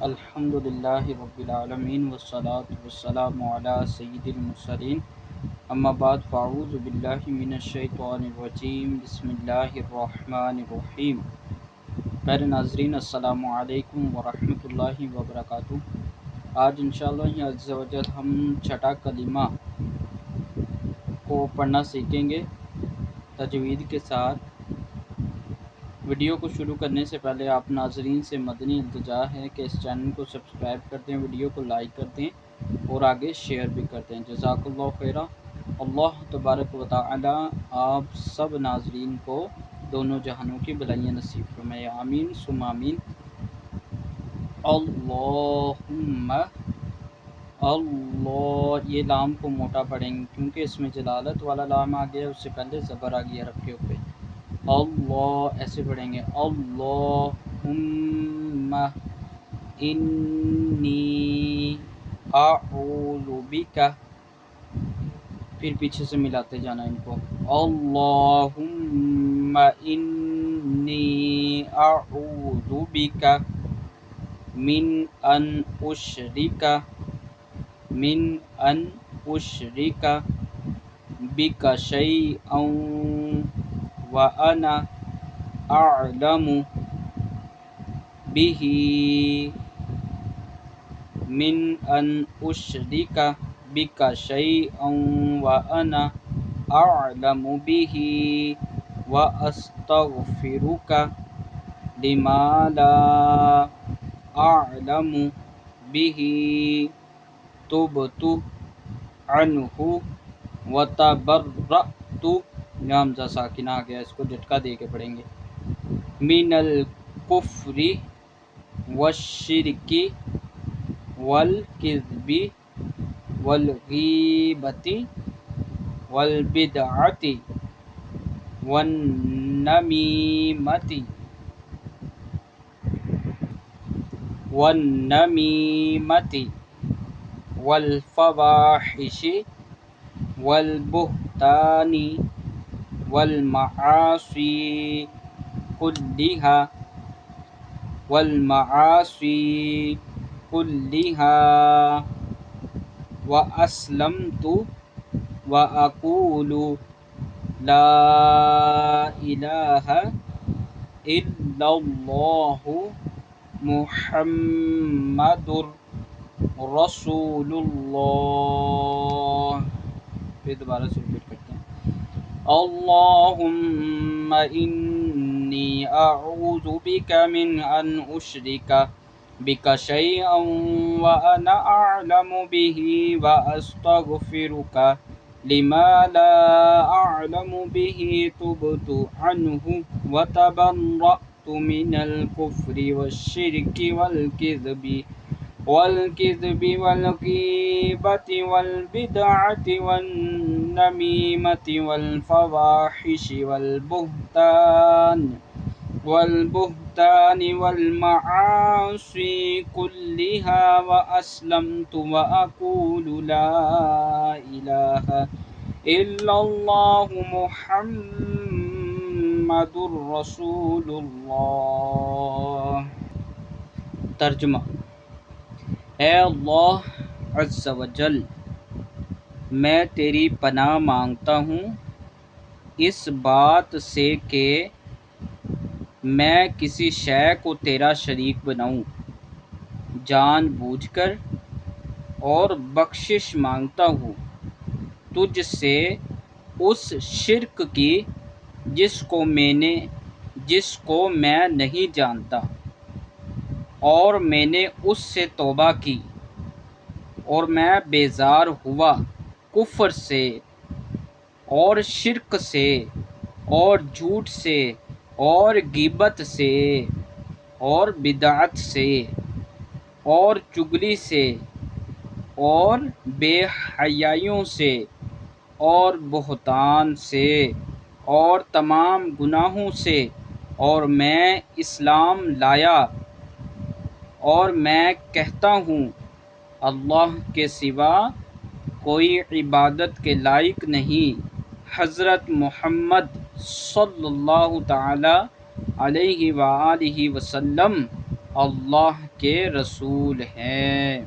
الحمد للہ رب العالمین والصلاة والسلام علی سید المرسلین اما بعد فاعوذ باللہ من الشیطان الرجیم بسم اللہ الرحمن الرحیم۔ خیر ناظرین، السلام علیکم ورحمۃ اللہ وبرکاتہ۔ آج انشاءاللہ عز و جل ہم چھٹا کلمہ کو پڑھنا سیکھیں گے تجوید کے ساتھ۔ ویڈیو کو شروع کرنے سے پہلے آپ ناظرین سے مدنی التجا ہے کہ اس چینل کو سبسکرائب کر دیں، ویڈیو کو لائک کر دیں اور آگے شیئر بھی کر دیں۔ جزاک اللہ خیرہ۔ اللہ تبارک و تعالی آپ سب ناظرین کو دونوں جہانوں کی بھلائیاں نصیب فرمائے، آمین ثم آمین۔ اللہم، اللہ، یہ لام کو موٹا پڑھیں گے کیونکہ اس میں جلالت والا لام آ گیا، اس سے پہلے زبر آ گیا رب کے اوپر۔ اللہ ایسے پڑھیں گے، اللہم انی اعوذ بک، پھر پیچھے سے ملاتے جانا ان کو۔ اللہم انی اعوذ بک من ان اشرک بک شیئا وانا اعلم به من ان اشرک بک شیئا وانا اعلم به واستغفرک لما لا اعلم به تبت عنہ وتبرأت، یہاں حمزہ ساکنہ آ گیا، اس کو جھٹکا دے کے پڑھیں گے، من الکفر والشرک والکذب والغیبۃ والبدعۃ والنمیمۃ والفواحش والبہتان والمعاصی كلها وأسلمت وأقول لا إله إلا الله محمد رسول اللہ۔ پھر دوبارہ سے ریپیٹ کرتے ہیں، اللہم انی اعوذ بک من ان اشرک بک شیئا وانا اعلم به واستغفرک لما لا اعلم به تبت عنہ وتبرأت من الکفر والشرک والكذب والغیبۃ والبدعۃ والنمیمۃ والفواحش والبہتان والمعاصی كلها وأسلمت وأقول لا إله إلا الله محمد رسول اللہ۔ ترجمہ: اے اللہ عز و جل، میں تیری پناہ مانگتا ہوں اس بات سے کہ میں کسی شے کو تیرا شریک بناؤں جان بوجھ کر، اور بخشش مانگتا ہوں تجھ سے اس شرک کی جس کو میں نہیں جانتا، اور میں نے اس سے توبہ کی، اور میں بیزار ہوا کفر سے اور شرک سے اور جھوٹ سے اور غیبت سے اور بدعت سے اور چغلی سے اور بے حیائیوں سے اور بہتان سے اور تمام گناہوں سے، اور میں اسلام لایا اور میں کہتا ہوں اللہ کے سوا کوئی عبادت کے لائق نہیں۔ حضرت محمد صلی اللہ تعالی علیہ وآلہ وسلم اللہ کے رسول ہیں۔